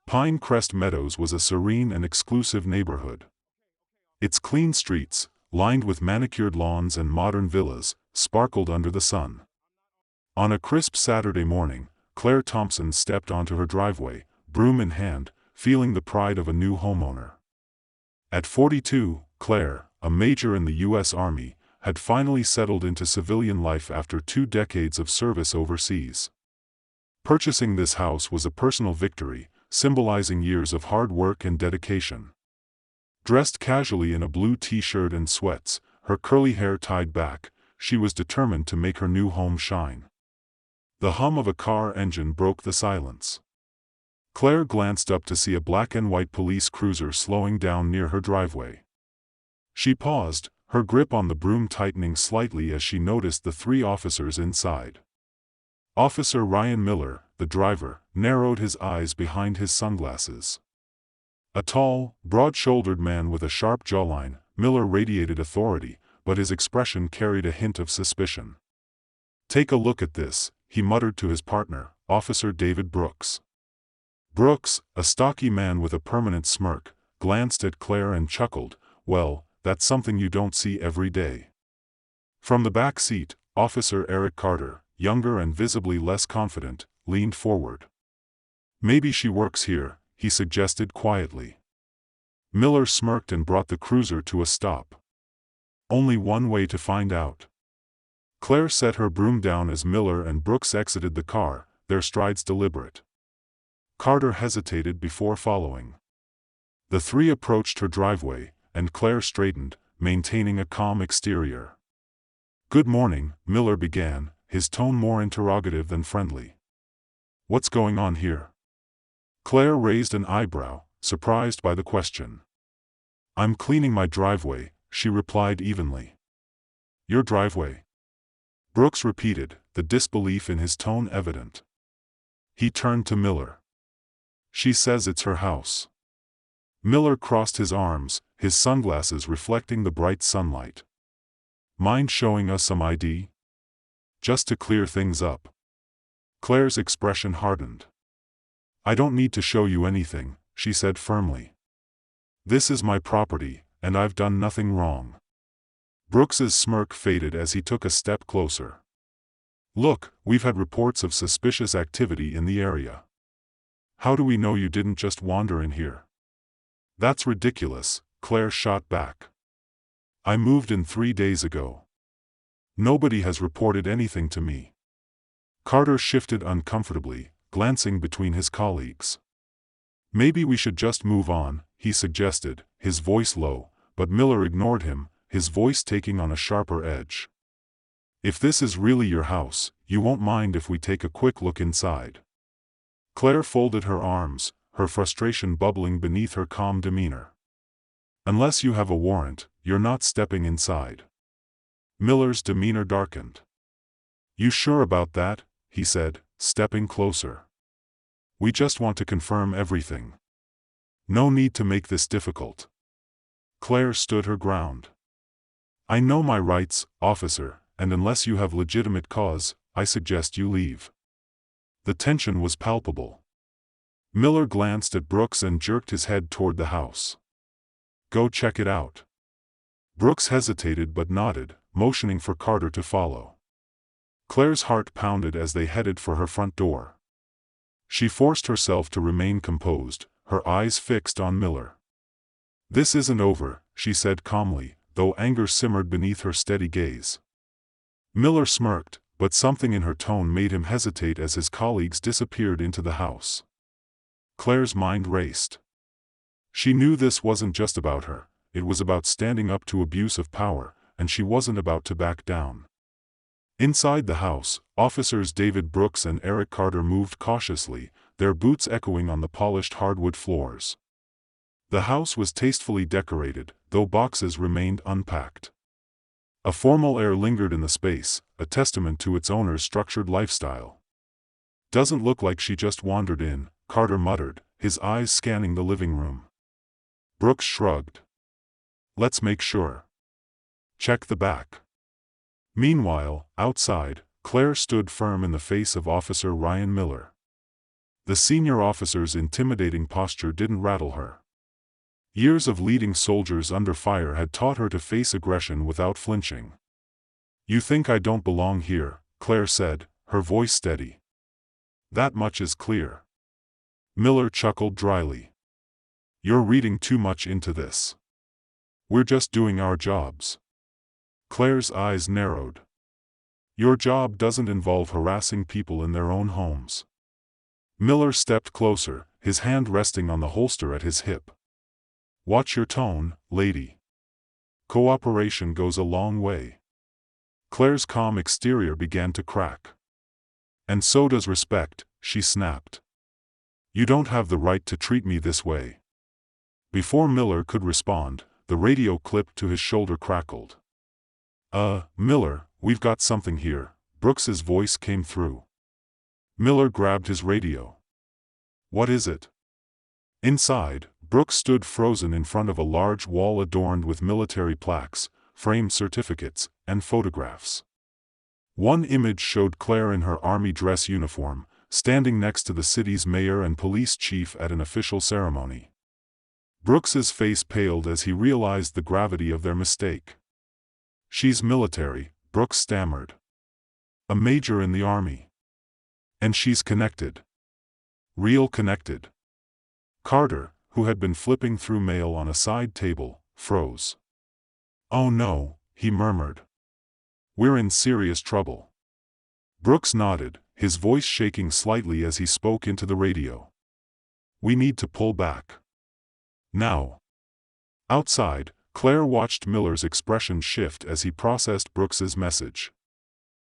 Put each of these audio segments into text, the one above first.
Pinecrest Meadows was a serene and exclusive neighborhood. Its clean streets, lined with manicured lawns and modern villas, sparkled under the sun. On a crisp Saturday morning, Claire Thompson stepped onto her driveway, broom in hand, feeling the pride of a new homeowner. At 42, Claire, a major in the U.S. Army, had finally settled into civilian life after 2 decades of service overseas. Purchasing this house was a personal victory, symbolizing years of hard work and dedication. Dressed casually in a blue t-shirt and sweats, her curly hair tied back, she was determined to make her new home shine. The hum of a car engine broke the silence. Claire glanced up to see a black and white police cruiser slowing down near her driveway. She paused, her grip on the broom tightening slightly as she noticed the 3 officers inside. Officer Ryan Miller, the driver, narrowed his eyes behind his sunglasses. A tall, broad-shouldered man with a sharp jawline, Miller radiated authority, but his expression carried a hint of suspicion. "Take a look at this," he muttered to his partner, Officer David Brooks. Brooks, a stocky man with a permanent smirk, glanced at Claire and chuckled, "Well, that's something you don't see every day." From the back seat, Officer Eric Carter, younger and visibly less confident, leaned forward. "Maybe she works here," he suggested quietly. Miller smirked and brought the cruiser to a stop. "Only one way to find out." Claire set her broom down as Miller and Brooks exited the car, their strides deliberate. Carter hesitated before following. The 3 approached her driveway, and Claire straightened, maintaining a calm exterior. "Good morning," Miller began, his tone more interrogative than friendly. "What's going on here?" Claire raised an eyebrow, surprised by the question. "I'm cleaning my driveway," she replied evenly. "Your driveway?" Brooks repeated, the disbelief in his tone evident. He turned to Miller. "She says it's her house." Miller crossed his arms, his sunglasses reflecting the bright sunlight. "Mind showing us some ID? Just to clear things up." Claire's expression hardened. "I don't need to show you anything," she said firmly. "This is my property, and I've done nothing wrong." Brooks's smirk faded as he took a step closer. "Look, we've had reports of suspicious activity in the area. How do we know you didn't just wander in here?" "That's ridiculous," Claire shot back. "I moved in 3 days ago. Nobody has reported anything to me." Carter shifted uncomfortably, glancing between his colleagues. "Maybe we should just move on," he suggested, his voice low, but Miller ignored him, his voice taking on a sharper edge. "If this is really your house, you won't mind if we take a quick look inside." Claire folded her arms, her frustration bubbling beneath her calm demeanor. "Unless you have a warrant, you're not stepping inside." Miller's demeanor darkened. "You sure about that?" he said, stepping closer. "We just want to confirm everything. No need to make this difficult." Claire stood her ground. "I know my rights, officer, and unless you have legitimate cause, I suggest you leave." The tension was palpable. Miller glanced at Brooks and jerked his head toward the house. "Go check it out." Brooks hesitated but nodded, motioning for Carter to follow. Claire's heart pounded as they headed for her front door. She forced herself to remain composed, her eyes fixed on Miller. "This isn't over," she said calmly, though anger simmered beneath her steady gaze. Miller smirked, but something in her tone made him hesitate as his colleagues disappeared into the house. Claire's mind raced. She knew this wasn't just about her, it was about standing up to abuse of power, and she wasn't about to back down. Inside the house, officers David Brooks and Eric Carter moved cautiously, their boots echoing on the polished hardwood floors. The house was tastefully decorated, though boxes remained unpacked. A formal air lingered in the space, a testament to its owner's structured lifestyle. "Doesn't look like she just wandered in," Carter muttered, his eyes scanning the living room. Brooks shrugged. "Let's make sure. Check the back." Meanwhile, outside, Claire stood firm in the face of Officer Ryan Miller. The senior officer's intimidating posture didn't rattle her. Years of leading soldiers under fire had taught her to face aggression without flinching. "You think I don't belong here," Claire said, her voice steady. "That much is clear." Miller chuckled dryly. "You're reading too much into this. We're just doing our jobs." Claire's eyes narrowed. "Your job doesn't involve harassing people in their own homes." Miller stepped closer, his hand resting on the holster at his hip. "Watch your tone, lady. Cooperation goes a long way." Claire's calm exterior began to crack. "And so does respect," she snapped. "You don't have the right to treat me this way." Before Miller could respond, the radio clip to his shoulder crackled. Miller, we've got something here," Brooks's voice came through. Miller grabbed his radio. "What is it?" Inside, Brooks stood frozen in front of a large wall adorned with military plaques, framed certificates, and photographs. One image showed Claire in her army dress uniform, standing next to the city's mayor and police chief at an official ceremony. Brooks's face paled as he realized the gravity of their mistake. "She's military," Brooks stammered. "A major in the army. And she's connected. Real connected." Carter, who had been flipping through mail on a side table, froze. "Oh no," he murmured. "We're in serious trouble." Brooks nodded, his voice shaking slightly as he spoke into the radio. "We need to pull back. Now." Outside, Claire watched Miller's expression shift as he processed Brooks's message.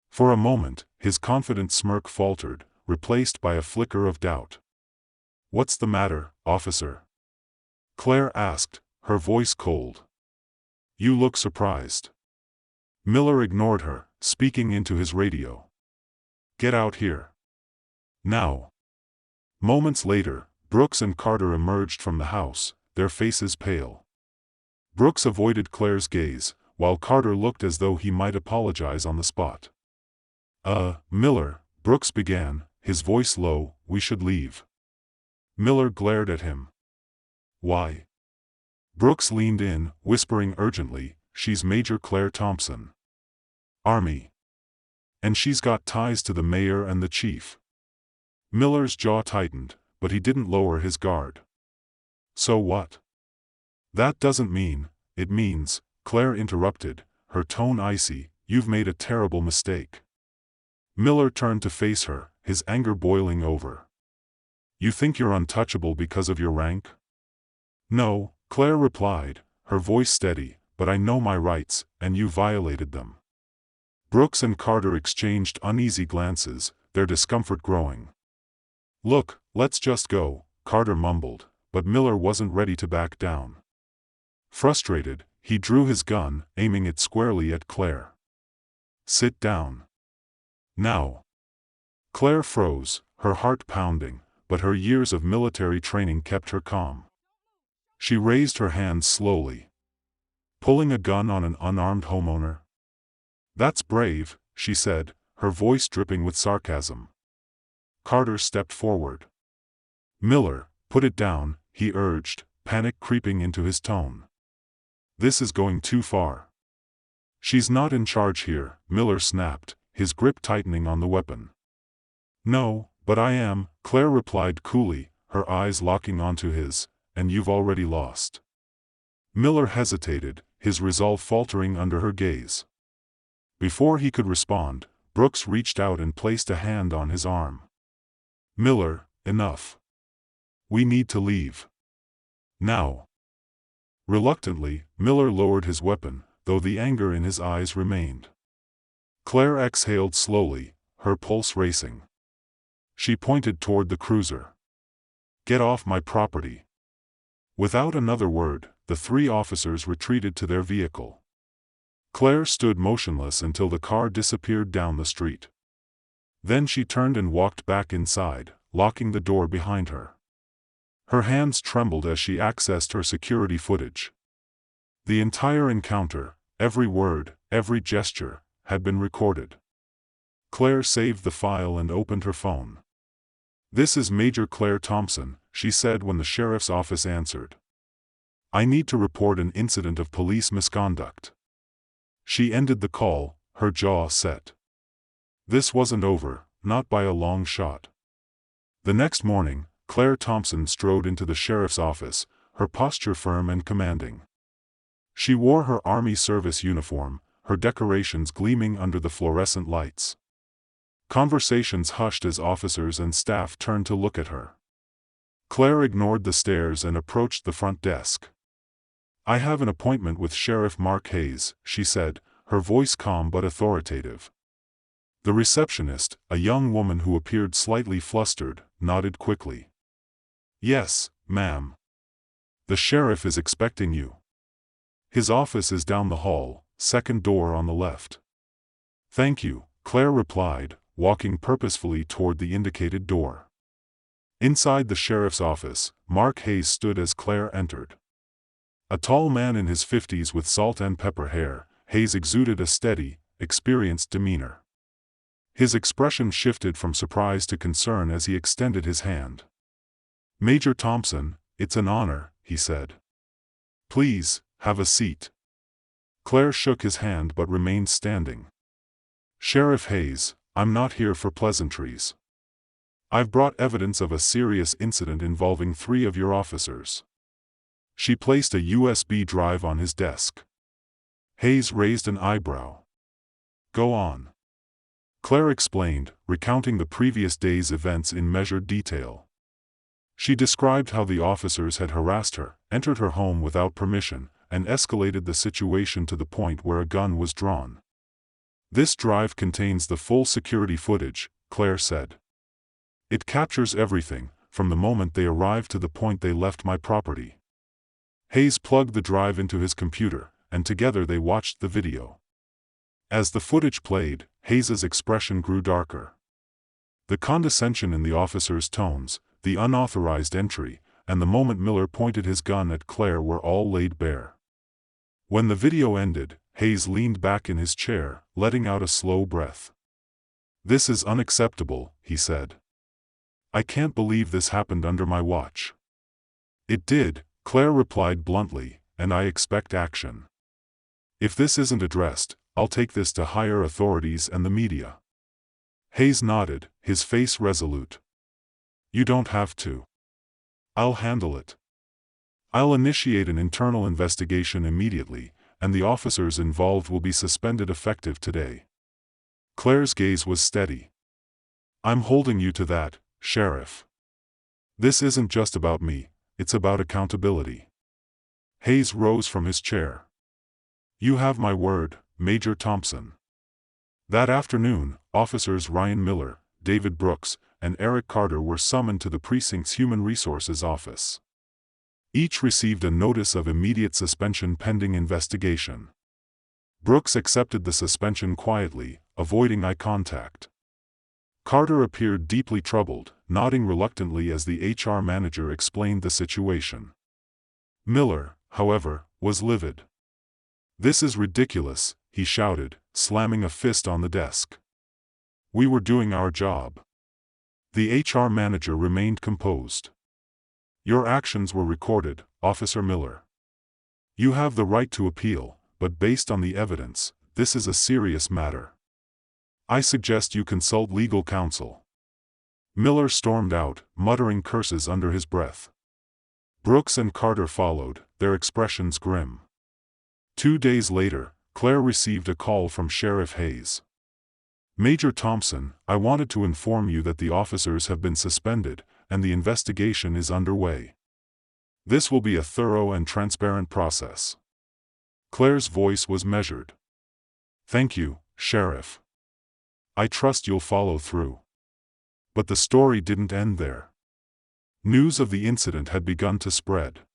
For a moment, his confident smirk faltered, replaced by a flicker of doubt. "What's the matter, officer?" Claire asked, her voice cold. "You look surprised." Miller ignored her, speaking into his radio. "Get out here. Now." Moments later, Brooks and Carter emerged from the house, their faces pale. Brooks avoided Claire's gaze, while Carter looked as though he might apologize on the spot. Miller," Brooks began, his voice low, "we should leave." Miller glared at him. "Why?" Brooks leaned in, whispering urgently, "She's Major Claire Thompson. Army. And she's got ties to the mayor and the chief." Miller's jaw tightened, but he didn't lower his guard. "So what?" "That doesn't mean, it means," Claire interrupted, her tone icy, "you've made a terrible mistake." Miller turned to face her, his anger boiling over. "You think you're untouchable because of your rank?" "No," Claire replied, her voice steady, "but I know my rights, and you violated them." Brooks and Carter exchanged uneasy glances, their discomfort growing. "Look, let's just go," Carter mumbled, but Miller wasn't ready to back down. Frustrated, he drew his gun, aiming it squarely at Claire. "Sit down. Now." Claire froze, her heart pounding, but her years of military training kept her calm. She raised her hands slowly. "Pulling a gun on an unarmed homeowner? That's brave," she said, her voice dripping with sarcasm. Carter stepped forward. "Miller, put it down," he urged, panic creeping into his tone. "This is going too far." "She's not in charge here," Miller snapped, his grip tightening on the weapon. "No, but I am," Claire replied coolly, her eyes locking onto his, "and you've already lost." Miller hesitated, his resolve faltering under her gaze. Before he could respond, Brooks reached out and placed a hand on his arm. "Miller, enough. We need to leave. Now." Reluctantly, Miller lowered his weapon, though the anger in his eyes remained. Claire exhaled slowly, her pulse racing. She pointed toward the cruiser. "Get off my property." Without another word, the three officers retreated to their vehicle. Claire stood motionless until the car disappeared down the street. Then she turned and walked back inside, locking the door behind her. Her hands trembled as she accessed her security footage. The entire encounter, every word, every gesture, had been recorded. Claire saved the file and opened her phone. "This is Major Claire Thompson," she said when the sheriff's office answered. "I need to report an incident of police misconduct." She ended the call, her jaw set. This wasn't over, not by a long shot. The next morning, Claire Thompson strode into the sheriff's office, her posture firm and commanding. She wore her Army service uniform, her decorations gleaming under the fluorescent lights. Conversations hushed as officers and staff turned to look at her. Claire ignored the stares and approached the front desk. "I have an appointment with Sheriff Mark Hayes," she said, her voice calm but authoritative. The receptionist, a young woman who appeared slightly flustered, nodded quickly. "Yes, ma'am. The sheriff is expecting you. His office is down the hall, second door on the left." "Thank you," Claire replied, walking purposefully toward the indicated door. Inside the sheriff's office, Mark Hayes stood as Claire entered. A tall man in his 50s with salt and pepper hair, Hayes exuded a steady, experienced demeanor. His expression shifted from surprise to concern as he extended his hand. "Major Thompson, it's an honor," he said. "Please, have a seat." Claire shook his hand but remained standing. "Sheriff Hayes, I'm not here for pleasantries. I've brought evidence of a serious incident involving 3 of your officers." She placed a USB drive on his desk. Hayes raised an eyebrow. "Go on." Claire explained, recounting the previous day's events in measured detail. She described how the officers had harassed her, entered her home without permission, and escalated the situation to the point where a gun was drawn. "This drive contains the full security footage," Claire said. "It captures everything, from the moment they arrived to the point they left my property." Hayes plugged the drive into his computer, and together they watched the video. As the footage played, Hayes's expression grew darker. The condescension in the officer's tones, the unauthorized entry, and the moment Miller pointed his gun at Claire were all laid bare. When the video ended, Hayes leaned back in his chair, letting out a slow breath. "This is unacceptable," he said. "I can't believe this happened under my watch." "It did," Claire replied bluntly, "and I expect action. If this isn't addressed, I'll take this to higher authorities and the media." Hayes nodded, his face resolute. "You don't have to. I'll handle it. I'll initiate an internal investigation immediately, and the officers involved will be suspended effective today." Claire's gaze was steady. "I'm holding you to that, Sheriff. This isn't just about me, it's about accountability." Hayes rose from his chair. "You have my word, Major Thompson." That afternoon, officers Ryan Miller, David Brooks, and Eric Carter were summoned to the precinct's Human Resources office. Each received a notice of immediate suspension pending investigation. Brooks accepted the suspension quietly, avoiding eye contact. Carter appeared deeply troubled, nodding reluctantly as the HR manager explained the situation. Miller, however, was livid. "This is ridiculous," he shouted, slamming a fist on the desk. "We were doing our job." The HR manager remained composed. "Your actions were recorded, Officer Miller. You have the right to appeal, but based on the evidence, this is a serious matter. I suggest you consult legal counsel." Miller stormed out, muttering curses under his breath. Brooks and Carter followed, their expressions grim. 2 days later, Claire received a call from Sheriff Hayes. "Major Thompson, I wanted to inform you that the officers have been suspended, and the investigation is underway. This will be a thorough and transparent process." Claire's voice was measured. "Thank you, Sheriff. I trust you'll follow through." But the story didn't end there. News of the incident had begun to spread.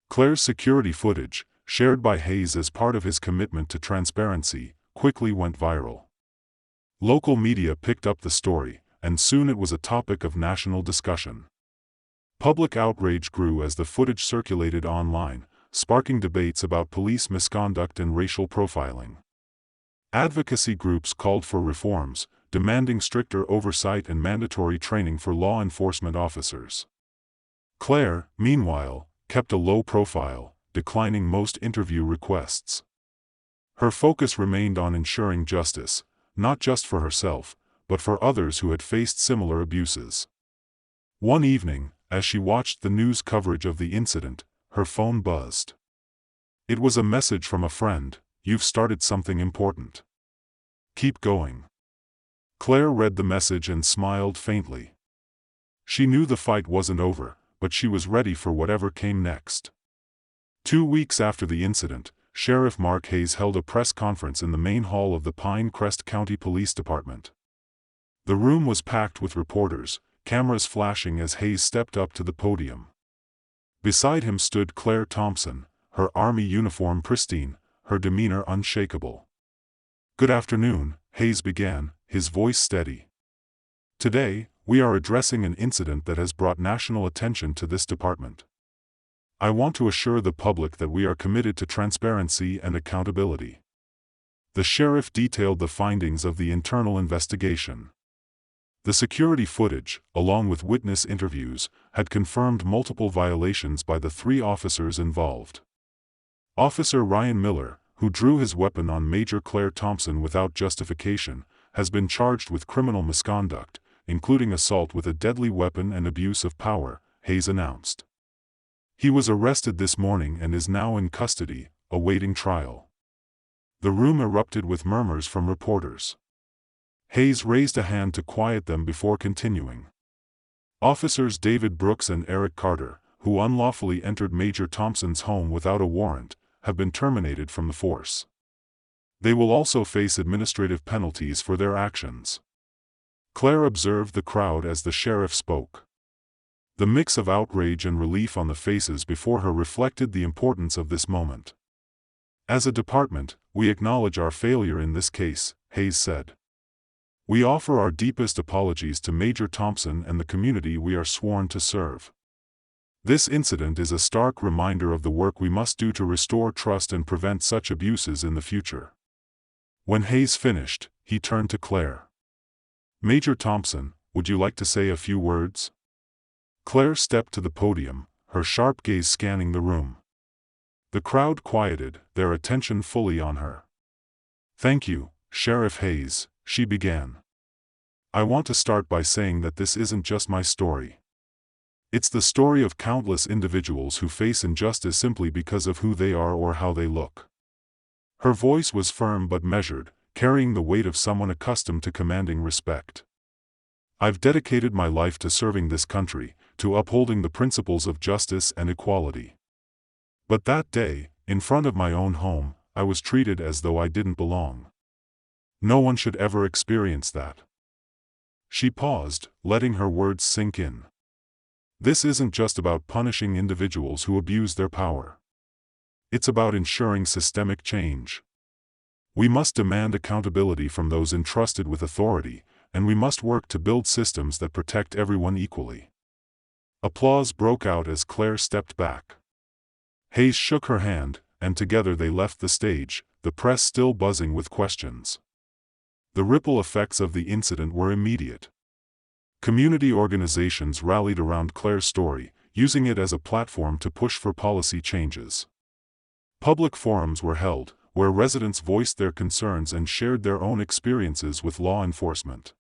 Claire's security footage, shared by Hayes as part of his commitment to transparency, quickly went viral. Local media picked up the story, and soon it was a topic of national discussion. Public outrage grew as the footage circulated online, sparking debates about police misconduct and racial profiling. Advocacy groups called for reforms, demanding stricter oversight and mandatory training for law enforcement officers. Claire, meanwhile, kept a low profile, declining most interview requests. Her focus remained on ensuring justice, not just for herself, but for others who had faced similar abuses. One evening, as she watched the news coverage of the incident, her phone buzzed. It was a message from a friend: "You've started something important. Keep going." Claire read the message and smiled faintly. She knew the fight wasn't over, but she was ready for whatever came next. 2 weeks after the incident, Sheriff Mark Hayes held a press conference in the main hall of the Pinecrest County Police Department. The room was packed with reporters, cameras flashing as Hayes stepped up to the podium. Beside him stood Claire Thompson, her Army uniform pristine, her demeanor unshakable. "Good afternoon," Hayes began, his voice steady. "Today, we are addressing an incident that has brought national attention to this department. I want to assure the public that we are committed to transparency and accountability." The sheriff detailed the findings of the internal investigation. The security footage, along with witness interviews, had confirmed multiple violations by the 3 officers involved. Officer Ryan Miller, who drew his weapon on Major Claire Thompson without justification, has been charged with criminal misconduct, including assault with a deadly weapon and abuse of power, Hayes announced. He was arrested this morning and is now in custody, awaiting trial. The room erupted with murmurs from reporters. Hayes raised a hand to quiet them before continuing. Officers David Brooks and Eric Carter, who unlawfully entered Major Thompson's home without a warrant, have been terminated from the force. They will also face administrative penalties for their actions. Claire observed the crowd as the sheriff spoke. The mix of outrage and relief on the faces before her reflected the importance of this moment. "As a department, we acknowledge our failure in this case," Hayes said. "We offer our deepest apologies to Major Thompson and the community we are sworn to serve. This incident is a stark reminder of the work we must do to restore trust and prevent such abuses in the future." When Hayes finished, he turned to Claire. "Major Thompson, would you like to say a few words?" Claire stepped to the podium, her sharp gaze scanning the room. The crowd quieted, their attention fully on her. "Thank you, Sheriff Hayes," she began. "I want to start by saying that this isn't just my story. It's the story of countless individuals who face injustice simply because of who they are or how they look." Her voice was firm but measured, carrying the weight of someone accustomed to commanding respect. "I've dedicated my life to serving this country, to upholding the principles of justice and equality. But that day, in front of my own home, I was treated as though I didn't belong. No one should ever experience that." She paused, letting her words sink in. This isn't just about punishing individuals who abuse their power. It's about ensuring systemic change. We must demand accountability from those entrusted with authority, and we must work to build systems that protect everyone equally. Applause broke out as Claire stepped back. Hayes shook her hand, and together they left the stage, the press still buzzing with questions. The ripple effects of the incident were immediate. Community organizations rallied around Claire's story, using it as a platform to push for policy changes. Public forums were held, where residents voiced their concerns and shared their own experiences with law enforcement.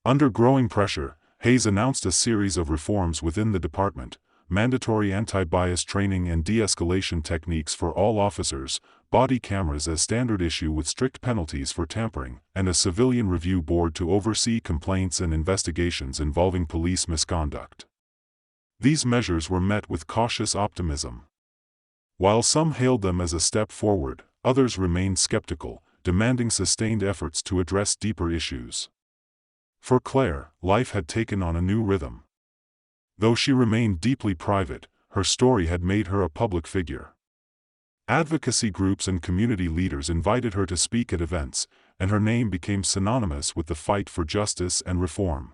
Under growing pressure, Hayes announced a series of reforms within the department: mandatory anti-bias training and de-escalation techniques for all officers, body cameras as standard issue with strict penalties for tampering, and a civilian review board to oversee complaints and investigations involving police misconduct. These measures were met with cautious optimism. While some hailed them as a step forward, others remained skeptical, demanding sustained efforts to address deeper issues. For Claire, life had taken on a new rhythm. Though she remained deeply private, her story had made her a public figure. Advocacy groups and community leaders invited her to speak at events, and her name became synonymous with the fight for justice and reform.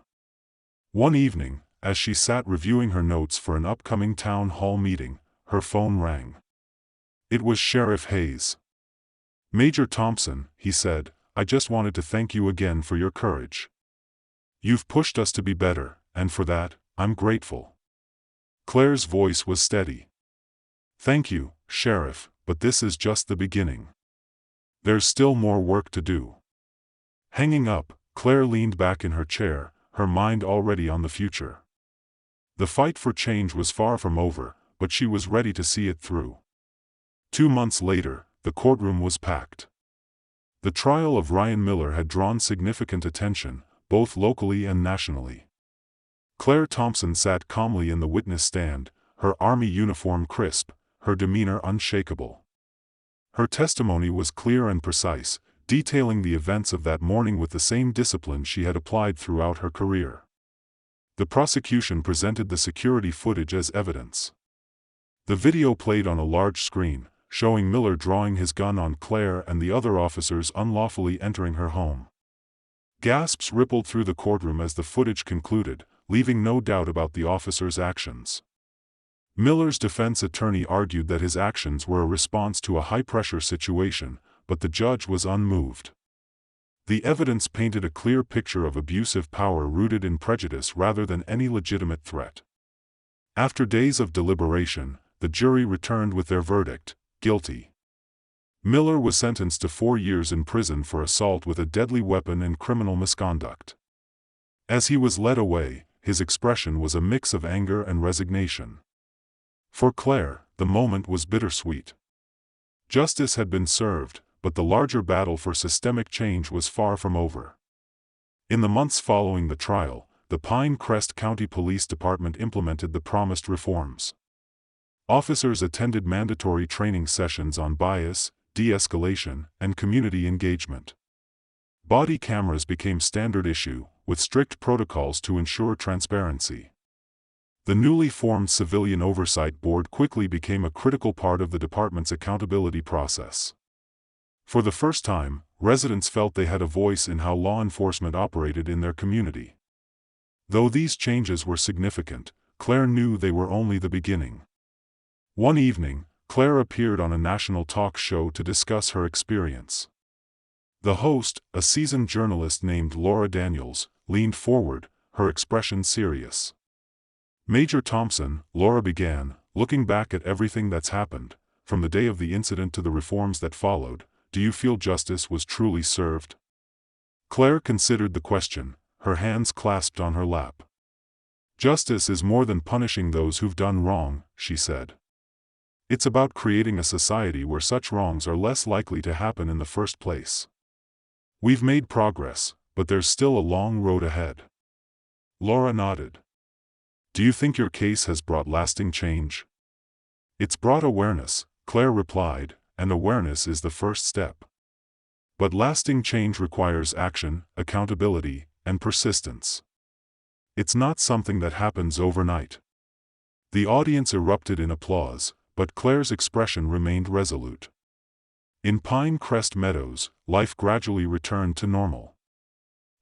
One evening, as she sat reviewing her notes for an upcoming town hall meeting, her phone rang. It was Sheriff Hayes. "Major Thompson," he said, I just wanted to thank you again for your courage. You've pushed us to be better, and for that, I'm grateful." Claire's voice was steady. "Thank you, Sheriff, but this is just the beginning. There's still more work to do." Hanging up, Claire leaned back in her chair, her mind already on the future. The fight for change was far from over, but she was ready to see it through. 2 months later, the courtroom was packed. The trial of Ryan Miller had drawn significant attention, both locally and nationally. Claire Thompson sat calmly in the witness stand, her army uniform crisp, her demeanor unshakable. Her testimony was clear and precise, detailing the events of that morning with the same discipline she had applied throughout her career. The prosecution presented the security footage as evidence. The video played on a large screen, showing Miller drawing his gun on Claire and the other officers unlawfully entering her home. Gasps rippled through the courtroom as the footage concluded, leaving no doubt about the officers' actions. Miller's defense attorney argued that his actions were a response to a high-pressure situation, but the judge was unmoved. The evidence painted a clear picture of abusive power rooted in prejudice rather than any legitimate threat. After days of deliberation, the jury returned with their verdict: guilty. Miller was sentenced to 4 years in prison for assault with a deadly weapon and criminal misconduct. As he was led away, his expression was a mix of anger and resignation. For Claire, the moment was bittersweet. Justice had been served, but the larger battle for systemic change was far from over. In the months following the trial, the Pinecrest County Police Department implemented the promised reforms. Officers attended mandatory training sessions on bias, de-escalation, and community engagement. Body cameras became standard issue, with strict protocols to ensure transparency. The newly formed Civilian Oversight Board quickly became a critical part of the department's accountability process. For the first time, residents felt they had a voice in how law enforcement operated in their community. Though these changes were significant, Claire knew they were only the beginning. One evening, Claire appeared on a national talk show to discuss her experience. The host, a seasoned journalist named Laura Daniels, leaned forward, her expression serious. "Major Thompson," Laura began, "looking back at everything that's happened, from the day of the incident to the reforms that followed, do you feel justice was truly served?" Claire considered the question, her hands clasped on her lap. "Justice is more than punishing those who've done wrong," she said. "It's about creating a society where such wrongs are less likely to happen in the first place. We've made progress, but there's still a long road ahead." Laura nodded. "Do you think your case has brought lasting change?" "It's brought awareness," Claire replied, "and awareness is the first step. But lasting change requires action, accountability, and persistence. It's not something that happens overnight." The audience erupted in applause, but Claire's expression remained resolute. In Pinecrest Meadows, life gradually returned to normal.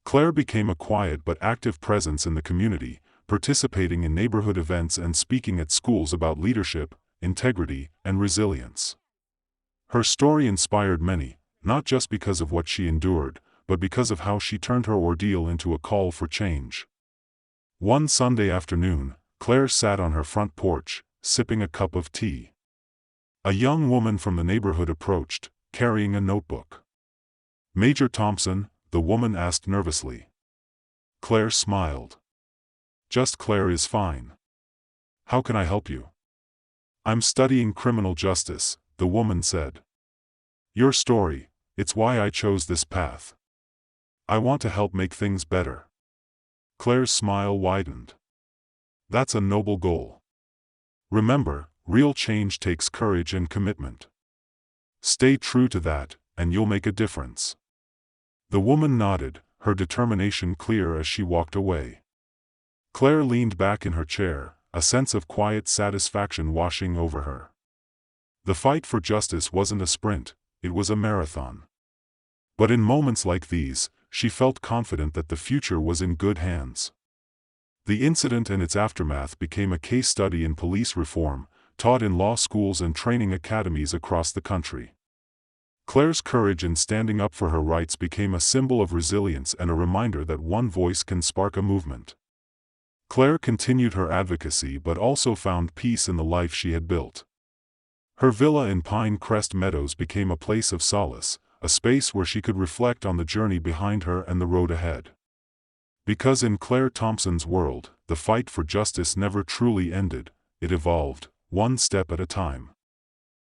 Claire became a quiet but active presence in the community, participating in neighborhood events and speaking at schools about leadership, integrity, and resilience. Her story inspired many, not just because of what she endured, but because of how she turned her ordeal into a call for change. One Sunday afternoon, Claire sat on her front porch, sipping a cup of tea. A young woman from the neighborhood approached, carrying a notebook. "Major Thompson?" the woman asked nervously. Claire smiled. "Just Claire is fine. How can I help you?" "I'm studying criminal justice," the woman said. "Your story, it's why I chose this path. I want to help make things better." Claire's smile widened. "That's a noble goal. Remember, real change takes courage and commitment. Stay true to that, and you'll make a difference." The woman nodded, her determination clear as she walked away. Claire leaned back in her chair, a sense of quiet satisfaction washing over her. The fight for justice wasn't a sprint, it was a marathon. But in moments like these, she felt confident that the future was in good hands. The incident and its aftermath became a case study in police reform, taught in law schools and training academies across the country. Claire's courage in standing up for her rights became a symbol of resilience and a reminder that one voice can spark a movement. Claire continued her advocacy but also found peace in the life she had built. Her villa in Pine Crest Meadows became a place of solace, a space where she could reflect on the journey behind her and the road ahead. Because in Claire Thompson's world, the fight for justice never truly ended, it evolved, one step at a time.